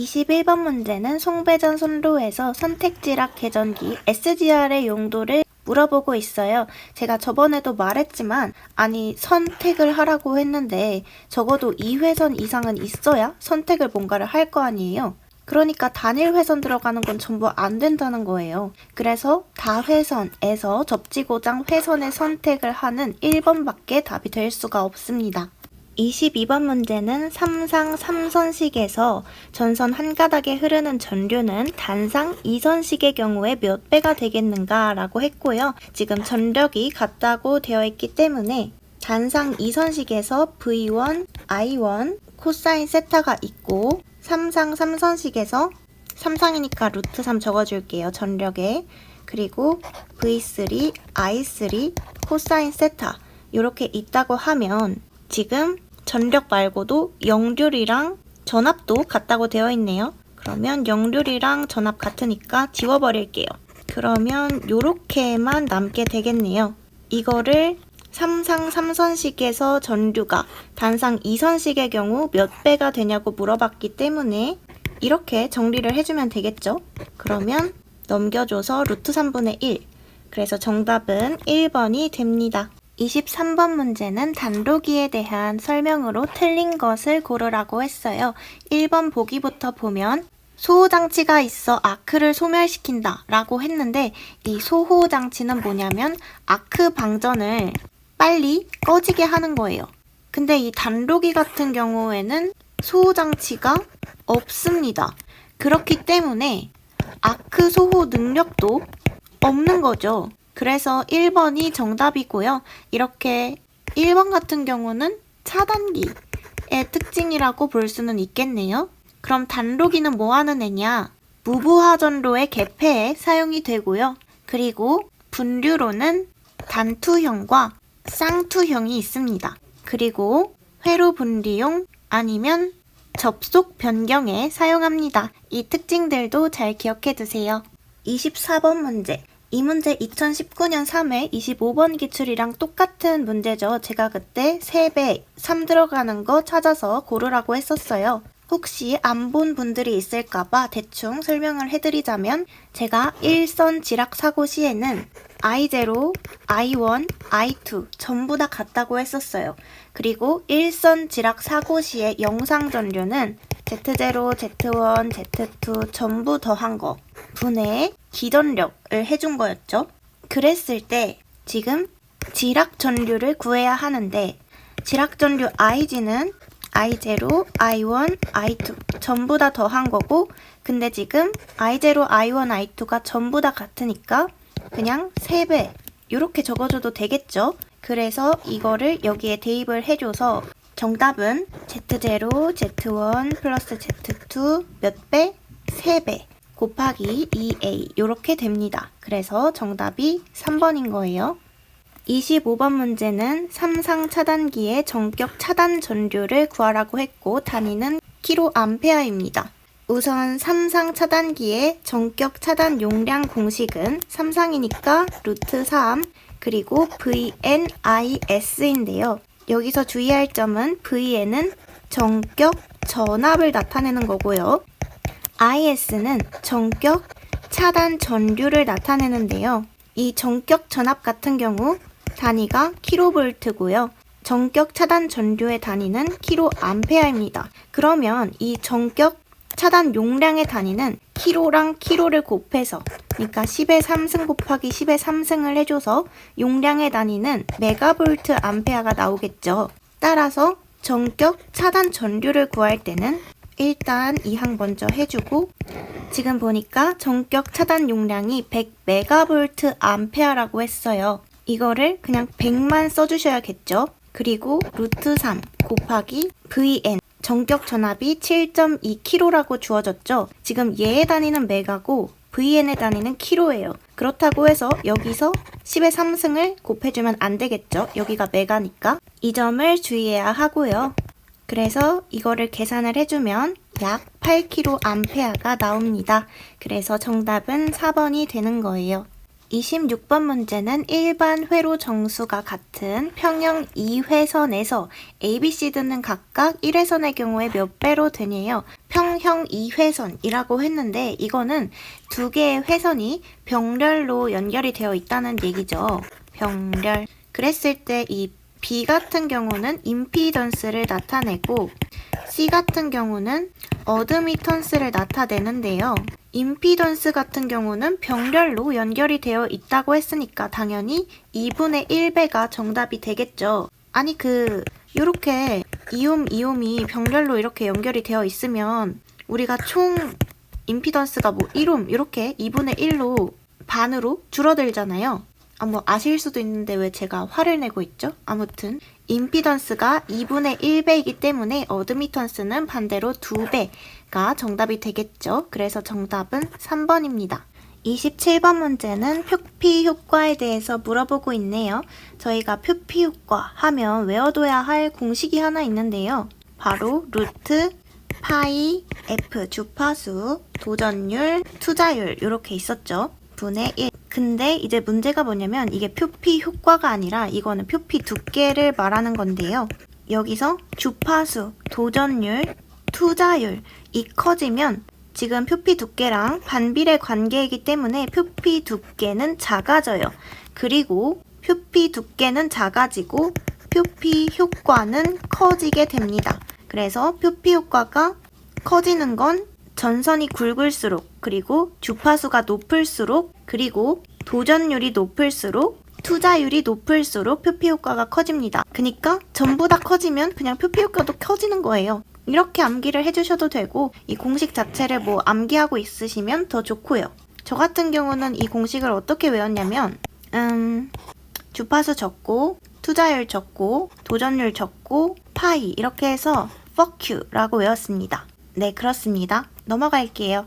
21번 문제는 송배전 선로에서 선택지락 계전기 SGR의 용도를 물어보고 있어요. 제가 저번에도 말했지만 선택을 하라고 했는데 적어도 2회선 이상은 있어야 선택을 뭔가를 할 거 아니에요. 그러니까 단일 회선 들어가는 건 전부 안 된다는 거예요. 그래서 다회선에서 접지고장 회선의 선택을 하는 1번밖에 답이 될 수가 없습니다. 22번 문제는 삼상 3선식에서 전선 한 가닥에 흐르는 전류는 단상 2선식의 경우에 몇 배가 되겠는가 라고 했고요. 지금 전력이 같다고 되어 있기 때문에 단상 2선식에서 V1, I1, 코사인 세타가 있고 삼상 3선식에서 삼상이니까 루트 3 적어줄게요. 전력에. 그리고 V3, I3, 코사인 세타 이렇게 있다고 하면 지금 전력 말고도 역률이랑 전압도 같다고 되어 있네요. 그러면 역률이랑 전압 같으니까 지워버릴게요. 그러면 요렇게만 남게 되겠네요. 이거를 삼상 3선식에서 전류가 단상 2선식의 경우 몇 배가 되냐고 물어봤기 때문에 이렇게 정리를 해주면 되겠죠. 그러면 넘겨줘서 루트 3분의 1. 그래서 정답은 1번이 됩니다. 23번 문제는 단로기에 대한 설명으로 틀린 것을 고르라고 했어요. 1번 보기부터 보면 소호장치가 있어 아크를 소멸시킨다 라고 했는데 이 소호장치는 뭐냐면 아크 방전을 빨리 꺼지게 하는 거예요. 근데 이 단로기 같은 경우에는 소호장치가 없습니다. 그렇기 때문에 아크 소호 능력도 없는 거죠. 그래서 1번이 정답이고요. 이렇게 1번 같은 경우는 차단기의 특징이라고 볼 수는 있겠네요. 그럼 단로기는 뭐 하는 애냐? 무부하전로의 개폐에 사용이 되고요. 그리고 분류로는 단투형과 쌍투형이 있습니다. 그리고 회로 분리용 아니면 접속 변경에 사용합니다. 이 특징들도 잘 기억해 두세요. 24번 문제. 이 문제 2019년 3회 25번 기출이랑 똑같은 문제죠. 제가 그때 3배, 3 들어가는 거 찾아서 고르라고 했었어요. 혹시 안 본 분들이 있을까봐 대충 설명을 해드리자면 제가 1선 지락 사고 시에는 I0, I1, I2 전부 다 같다고 했었어요. 그리고 1선 지락 사고 시의 영상 전류는 Z0, Z1, Z2 전부 더한 거 분의 기전력을 해준 거였죠. 그랬을 때 지금 지락 전류를 구해야 하는데 지락 전류 IG는 I0, I1, I2 전부 다 더한 거고 근데 지금 I0, I1, I2가 전부 다 같으니까 그냥 3배 이렇게 적어줘도 되겠죠. 그래서 이거를 여기에 대입을 해줘서 정답은 Z0, Z1 플러스 Z2 몇 배? 3배 곱하기 2A 이렇게 됩니다. 그래서 정답이 3번인 거예요. 25번 문제는 삼상 차단기의 전격 차단 전류를 구하라고 했고 단위는 kA입니다. 우선 삼상 차단기의 전격 차단 용량 공식은 삼상이니까 루트 3 그리고 VNIS인데요. 여기서 주의할 점은 VN은 전격 전압을 나타내는 거고요. IS는 전격 차단 전류를 나타내는데요. 이 전격 전압 같은 경우 단위가 kV고요. 전격 차단 전류의 단위는 kA입니다. 그러면 이 전격 차단 용량의 단위는 kg랑 kg를 곱해서 그러니까 10의 3승 곱하기 10의 3승을 해줘서 용량의 단위는 메가볼트 암페어가 나오겠죠. 따라서 전격 차단 전류를 구할 때는 일단 이 항 먼저 해주고 지금 보니까 전격 차단 용량이 100메가볼트 암페어라고 했어요. 이거를 그냥 100만 써주셔야겠죠. 그리고 루트 3 곱하기 VN 전격 전압이 7.2kg라고 주어졌죠. 지금 얘의 단위는 메가고 VN의 단위는 kg예요. 그렇다고 해서 여기서 10의 3승을 곱해주면 안 되겠죠. 여기가 메가니까. 이 점을 주의해야 하고요. 그래서 이거를 계산을 해주면 약 8kA가 나옵니다. 그래서 정답은 4번이 되는 거예요. 26번 문제는 일반 회로 정수가 같은 평형 2회선에서 ABCD는 각각 1회선의 경우에 몇 배로 되냐요? 평형 2회선이라고 했는데 이거는 두 개의 회선이 병렬로 연결이 되어 있다는 얘기죠. 병렬. 그랬을 때 이 B 같은 경우는 임피던스를 나타내고 C 같은 경우는 어드미턴스를 나타내는데요. 임피던스 같은 경우는 병렬로 연결이 되어 있다고 했으니까 당연히 2분의 1배가 정답이 되겠죠. 아니 요렇게 이옴이 병렬로 이렇게 연결이 되어 있으면 우리가 총 임피던스가 1옴 이렇게 2분의 1로 반으로 줄어들잖아요. 아실 수도 있는데 왜 제가 화를 내고 있죠? 아무튼 임피던스가 2분의 1배이기 때문에 어드미턴스는 반대로 2배가 정답이 되겠죠. 그래서 정답은 3번입니다. 27번 문제는 표피 효과에 대해서 물어보고 있네요. 저희가 표피 효과 하면 외워둬야 할 공식이 하나 있는데요. 바로 루트, 파이, F 주파수, 도전율, 투자율 이렇게 있었죠. 분의 1. 근데 이제 문제가 뭐냐면 이게 표피 효과가 아니라 이거는 표피 두께를 말하는 건데요. 여기서 주파수, 도전율, 투자율이 커지면 지금 표피 두께랑 반비례 관계이기 때문에 표피 두께는 작아져요. 그리고 표피 두께는 작아지고 표피 효과는 커지게 됩니다. 그래서 표피 효과가 커지는 건 전선이 굵을수록, 그리고 주파수가 높을수록, 그리고 도전율이 높을수록, 투자율이 높을수록 표피 효과가 커집니다. 그러니까 전부 다 커지면 그냥 표피 효과도 커지는 거예요. 이렇게 암기를 해주셔도 되고 이 공식 자체를 암기하고 있으시면 더 좋고요. 저 같은 경우는 이 공식을 어떻게 외웠냐면 주파수 적고, 투자율 적고, 도전율 적고, 파이 이렇게 해서 fuck you라고 외웠습니다. 네, 그렇습니다. 넘어갈게요.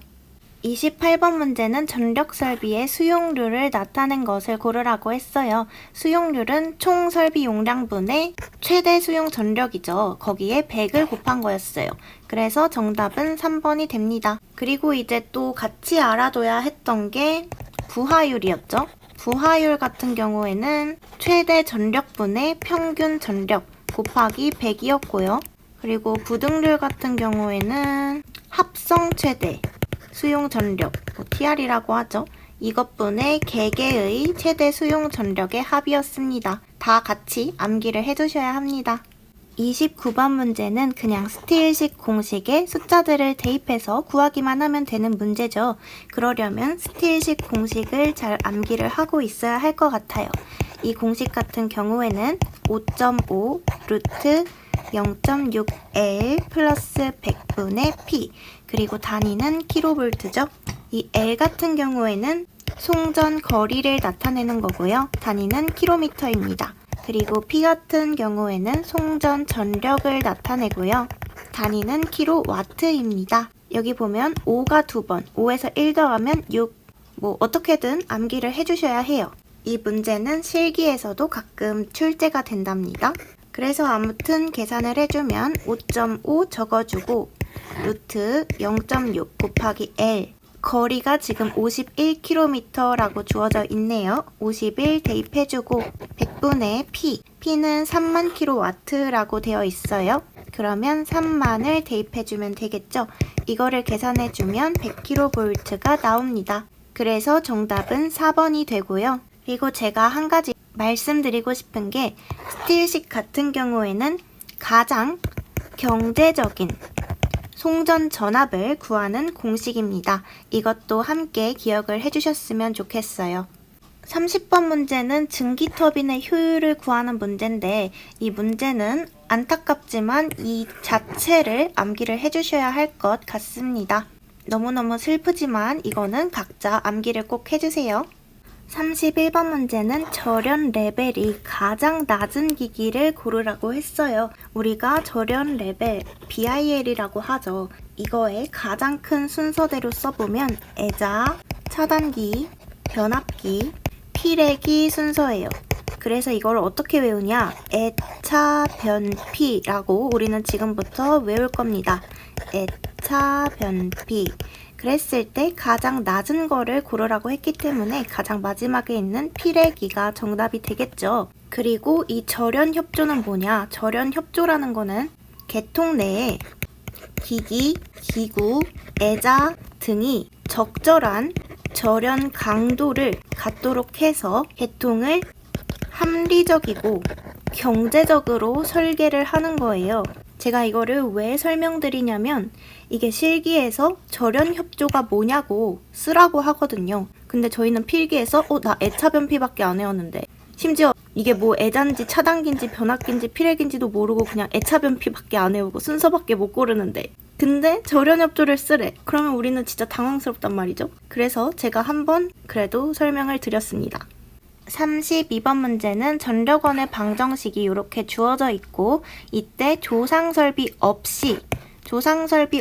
28번 문제는 전력 설비의 수용률을 나타낸 것을 고르라고 했어요. 수용률은 총 설비 용량분의 최대 수용 전력이죠. 거기에 100을 곱한 거였어요. 그래서 정답은 3번이 됩니다. 그리고 이제 또 같이 알아둬야 했던 게 부하율이었죠. 부하율 같은 경우에는 최대 전력분의 평균 전력 곱하기 100이었고요. 그리고 부등률 같은 경우에는 합성 최대 수용 전력, TR이라고 하죠. 이것분의 개개의 최대 수용 전력의 합이었습니다. 다 같이 암기를 해두셔야 합니다. 29번 문제는 그냥 스틸식 공식에 숫자들을 대입해서 구하기만 하면 되는 문제죠. 그러려면 스틸식 공식을 잘 암기를 하고 있어야 할 것 같아요. 이 공식 같은 경우에는 5.5 루트 0.6L 플러스 100분의 P 그리고 단위는 킬로볼트죠. 이 L 같은 경우에는 송전 거리를 나타내는 거고요. 단위는 킬로미터입니다. 그리고 P 같은 경우에는 송전 전력을 나타내고요. 단위는 킬로와트입니다. 여기 보면 5가 2번, 5에서 1 더하면 6. 어떻게든 암기를 해주셔야 해요. 이 문제는 실기에서도 가끔 출제가 된답니다. 그래서 아무튼 계산을 해주면 5.5 적어주고 루트 0.6 곱하기 L 거리가 지금 51km라고 주어져 있네요. 51 대입해주고 100분의 P P는 3만 kW라고 되어 있어요. 그러면 3만을 대입해주면 되겠죠. 이거를 계산해주면 100kV가 나옵니다. 그래서 정답은 4번이 되고요. 그리고 제가 한 가지 말씀드리고 싶은 게 스틸식 같은 경우에는 가장 경제적인 송전 전압을 구하는 공식입니다. 이것도 함께 기억을 해주셨으면 좋겠어요. 30번 문제는 증기터빈의 효율을 구하는 문제인데 이 문제는 안타깝지만 이 자체를 암기를 해주셔야 할 것 같습니다. 너무너무 슬프지만 이거는 각자 암기를 꼭 해주세요. 31번 문제는 절연 레벨이 가장 낮은 기기를 고르라고 했어요. 우리가 절연 레벨 BIL이라고 하죠. 이거의 가장 큰 순서대로 써보면 애자, 차단기, 변압기, 피레기 순서예요. 그래서 이걸 어떻게 외우냐? 애차, 변피라고 우리는 지금부터 외울 겁니다. 애차, 변피. 그랬을 때 가장 낮은 거를 고르라고 했기 때문에 가장 마지막에 있는 필의기가 정답이 되겠죠. 그리고 이 절연협조는 뭐냐? 절연협조라는 거는 계통 내에 기기, 기구, 애자 등이 적절한 절연 강도를 갖도록 해서 계통을 합리적이고 경제적으로 설계를 하는 거예요. 제가 이거를 왜 설명드리냐면 이게 실기에서 절연협조가 뭐냐고 쓰라고 하거든요. 근데 저희는 필기에서 나 애차변피밖에 안 외웠는데 심지어 이게 뭐 애잔지 차단기인지 변압기인지 필액인지도 모르고 그냥 애차변피밖에 안 외우고 순서밖에 못 고르는데 근데 절연협조를 쓰래. 그러면 우리는 진짜 당황스럽단 말이죠. 그래서 제가 한번 그래도 설명을 드렸습니다. 32번 문제는 전력원의 방정식이 이렇게 주어져 있고 이때 조상설비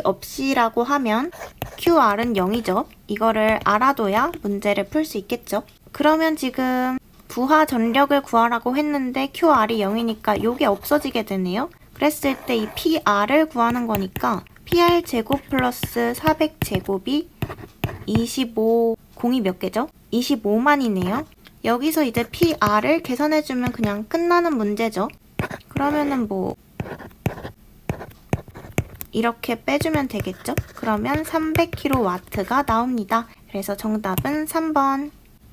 없이라고 하면 QR은 0이죠. 이거를 알아둬야 문제를 풀 수 있겠죠. 그러면 지금 부하 전력을 구하라고 했는데 QR이 0이니까 요게 없어지게 되네요. 그랬을 때 이 PR을 구하는 거니까 PR 제곱 플러스 400 제곱이 25, 공이 몇 개죠? 25만이네요. 여기서 이제 PR을 계산해주면 그냥 끝나는 문제죠. 그러면은 뭐 이렇게 빼주면 되겠죠? 그러면 300kW가 나옵니다. 그래서 정답은 3번.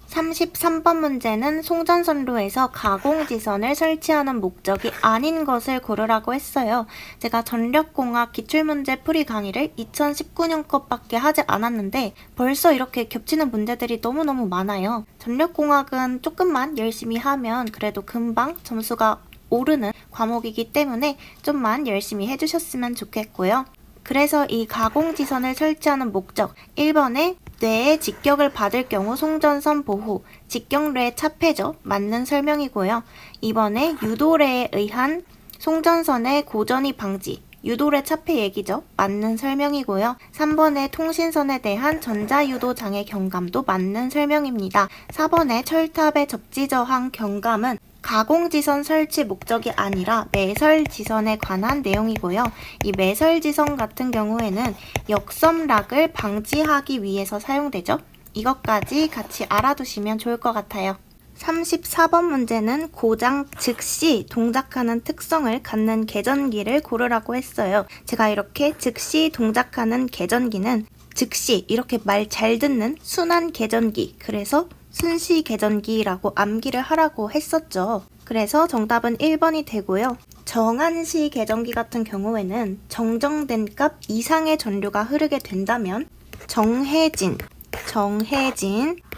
33번 문제는 송전선로에서 가공지선을 설치하는 목적이 아닌 것을 고르라고 했어요. 제가 전력공학 기출문제 풀이 강의를 2019년 것밖에 하지 않았는데 벌써 이렇게 겹치는 문제들이 너무너무 많아요. 전력공학은 조금만 열심히 하면 그래도 금방 점수가 오르는 과목이기 때문에 좀만 열심히 해주셨으면 좋겠고요. 그래서 이 가공지선을 설치하는 목적 1번에 뇌의 직격을 받을 경우 송전선 보호, 직격뇌 차폐죠. 맞는 설명이고요. 2번에 유도례에 의한 송전선의 고전이 방지, 유도례 차폐 얘기죠. 맞는 설명이고요. 3번에 통신선에 대한 전자유도 장애 경감도 맞는 설명입니다. 4번에 철탑의 접지저항 경감은 가공지선 설치 목적이 아니라 매설지선에 관한 내용이고요. 이 매설지선 같은 경우에는 역섬락을 방지하기 위해서 사용되죠. 이것까지 같이 알아두시면 좋을 것 같아요. 34번 문제는 고장 즉시 동작하는 특성을 갖는 계전기를 고르라고 했어요. 제가 이렇게 즉시 동작하는 계전기는 즉시 이렇게 말 잘 듣는 순환 계전기, 그래서 순시 계전기라고 암기를 하라고 했었죠. 그래서 정답은 1번이 되고요. 정한시 계전기 같은 경우에는 정정된 값 이상의 전류가 흐르게 된다면 정해진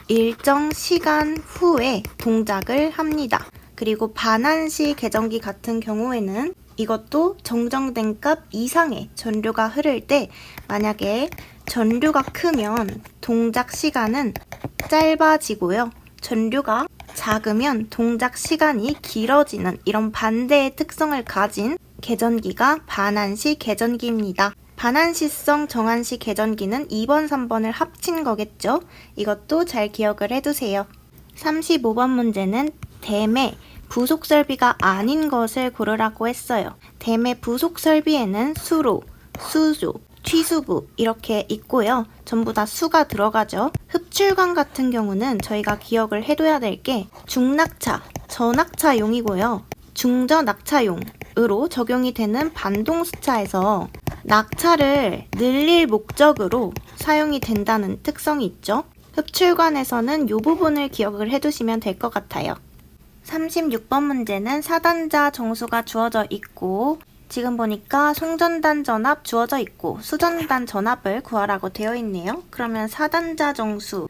일정 시간 후에 동작을 합니다. 그리고 반한시 계전기 같은 경우에는 이것도 정정된 값 이상의 전류가 흐를 때 만약에 전류가 크면 동작 시간은 짧아지고요. 전류가 작으면 동작 시간이 길어지는 이런 반대의 특성을 가진 계전기가 반한시 계전기입니다. 반한시성 정한시 계전기는 2번, 3번을 합친 거겠죠? 이것도 잘 기억을 해두세요. 35번 문제는 댐의 부속 설비가 아닌 것을 고르라고 했어요. 댐의 부속 설비에는 수로, 수조, 취수구 이렇게 있고요. 전부 다 수가 들어가죠. 흡출관 같은 경우는 저희가 기억을 해둬야 될 게 중낙차, 저낙차용이고요. 중저낙차용으로 적용이 되는 반동수차에서 낙차를 늘릴 목적으로 사용이 된다는 특성이 있죠. 흡출관에서는 이 부분을 기억을 해두시면 될 것 같아요. 36번 문제는 사단자 정수가 주어져 있고 지금 보니까 송전단 전압 주어져 있고 수전단 전압을 구하라고 되어 있네요. 그러면 사단자 정수,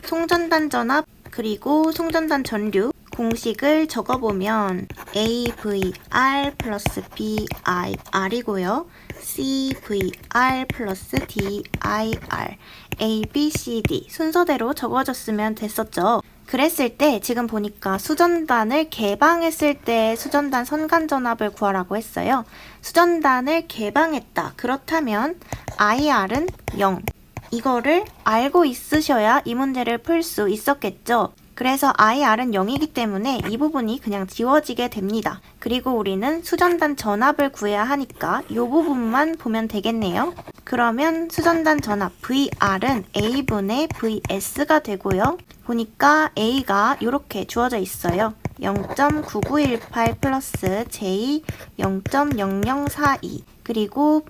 송전단 전압 그리고 송전단 전류 공식을 적어보면 AVR 플러스 BIR이고요. CVR 플러스 DIR ABCD 순서대로 적어줬으면 됐었죠. 그랬을 때 지금 보니까 수전단을 개방했을 때 수전단 선간전압을 구하라고 했어요. 수전단을 개방했다. 그렇다면 IR은 0. 이거를 알고 있으셔야 이 문제를 풀 수 있었겠죠. 그래서 IR은 0이기 때문에 이 부분이 그냥 지워지게 됩니다. 그리고 우리는 수전단 전압을 구해야 하니까 이 부분만 보면 되겠네요. 그러면 수전단 전압 VR은 A분의 VS가 되고요. 보니까 A가 이렇게 주어져 있어요. 0.9918 플러스 J 0.0042 그리고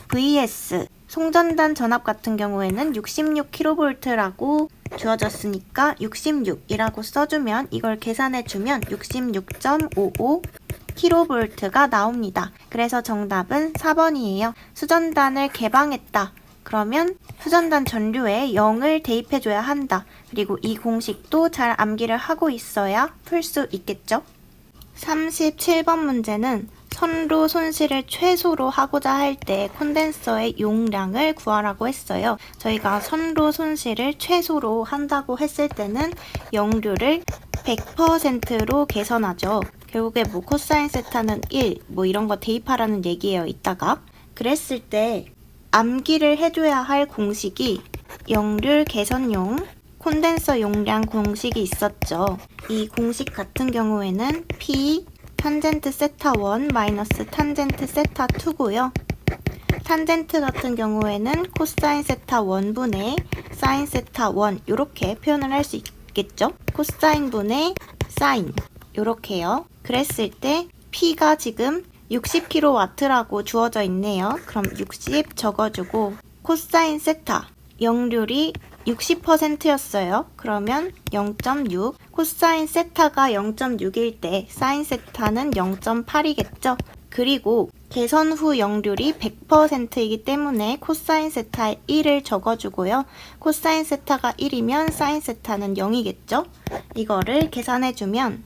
VS 송전단 전압 같은 경우에는 66kV라고 주어졌으니까 66이라고 써주면 이걸 계산해주면 66.55kV가 나옵니다. 그래서 정답은 4번이에요. 수전단을 개방했다. 그러면 수전단 전류에 0을 대입해줘야 한다. 그리고 이 공식도 잘 암기를 하고 있어야 풀 수 있겠죠? 37번 문제는 선로 손실을 최소로 하고자 할 때 콘덴서의 용량을 구하라고 했어요. 저희가 선로 손실을 최소로 한다고 했을 때는 역류를 100%로 개선하죠. 결국에 뭐 코사인 세타는 1, 뭐 이런 거 대입하라는 얘기예요, 이따가. 그랬을 때 암기를 해줘야 할 공식이 역률 개선용 콘덴서 용량 공식이 있었죠. 이 공식 같은 경우에는 P 탄젠트 세타 1 마이너스 탄젠트 세타 2고요. 탄젠트 같은 경우에는 코사인 세타 1분의 사인 세타 1 이렇게 표현을 할 수 있겠죠. 코사인 분의 사인 이렇게요. 그랬을 때 P가 지금 60kW라고 주어져 있네요. 그럼 60 적어주고 코사인 세타 역률이 60%였어요. 그러면 0.6 코사인 세타가 0.6일 때 사인 세타는 0.8이겠죠. 그리고 개선 후 역률이 100%이기 때문에 코사인 세타에 1을 적어주고요. 코사인 세타가 1이면 사인 세타는 0이겠죠. 이거를 계산해주면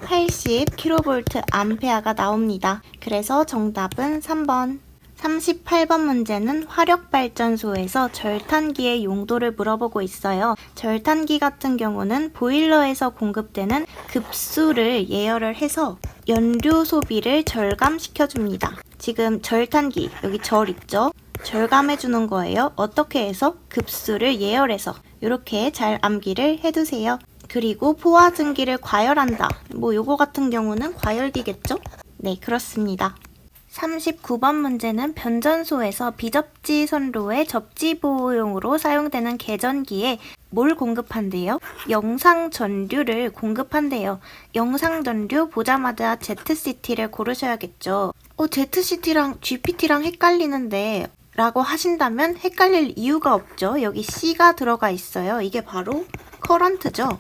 80kV 암페어가 나옵니다. 그래서 정답은 3번. 38번 문제는 화력발전소에서 절탄기의 용도를 물어보고 있어요. 절탄기 같은 경우는 보일러에서 공급되는 급수를 예열을 해서 연료 소비를 절감시켜줍니다. 지금 절탄기, 여기 절 있죠? 절감해주는 거예요. 어떻게 해서? 급수를 예열해서. 이렇게 잘 암기를 해두세요. 그리고 포화증기를 과열한다. 뭐 요거 같은 경우는 과열기겠죠? 네, 그렇습니다. 39번 문제는 변전소에서 비접지 선로의 접지 보호용으로 사용되는 개전기에 뭘 공급한대요? 영상 전류를 공급한대요. 영상 전류 보자마자 ZCT를 고르셔야겠죠. ZCT랑 GPT랑 헷갈리는데 라고 하신다면 헷갈릴 이유가 없죠. 여기 C가 들어가 있어요. 이게 바로 커런트죠.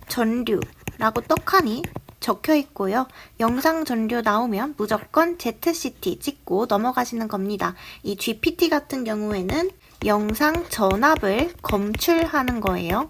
전류라고 떡하니 적혀 있고요. 영상 전류 나오면 무조건 ZCT 찍고 넘어가시는 겁니다. 이 GPT 같은 경우에는 영상 전압을 검출하는 거예요.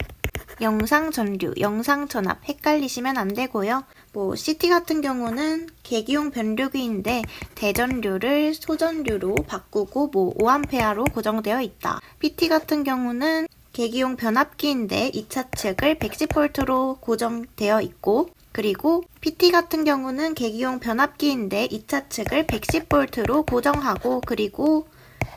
영상 전류, 영상 전압 헷갈리시면 안 되고요. 뭐 CT 같은 경우는 계기용 변류기인데 대전류를 소전류로 바꾸고 뭐 5A로 고정되어 있다. PT 같은 경우는 계기용 변압기인데 2차 측을 110V로 고정되어 있고 그리고 PT 같은 경우는 계기용 변압기인데 2차 측을 110V로 고정하고 그리고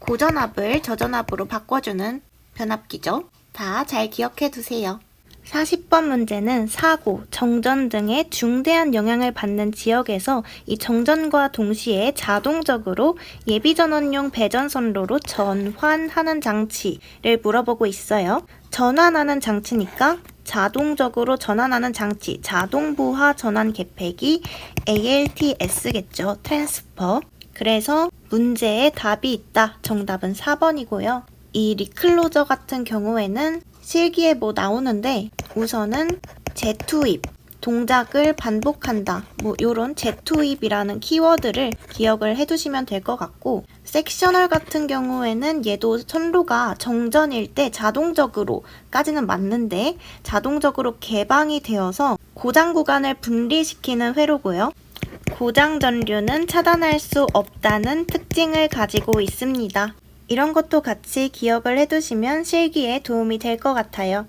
고전압을 저전압으로 바꿔주는 변압기죠. 다 잘 기억해 두세요. 40번 문제는 사고, 정전 등의 중대한 영향을 받는 지역에서 이 정전과 동시에 자동적으로 예비전원용 배전선로로 전환하는 장치를 물어보고 있어요. 전환하는 장치니까 자동적으로 전환하는 장치, 자동부하 전환 계획이 ALTS겠죠. 트랜스퍼. 그래서 문제에 답이 있다. 정답은 4번이고요. 이 리클로저 같은 경우에는 실기에 뭐 나오는데 우선은 재투입, 동작을 반복한다. 뭐 요런 재투입이라는 키워드를 기억을 해두시면 될 것 같고 섹셔널 같은 경우에는 얘도 선로가 정전일 때 자동적으로까지는 맞는데 자동적으로 개방이 되어서 고장 구간을 분리시키는 회로고요. 고장 전류는 차단할 수 없다는 특징을 가지고 있습니다. 이런 것도 같이 기억을 해두시면 실기에 도움이 될 것 같아요.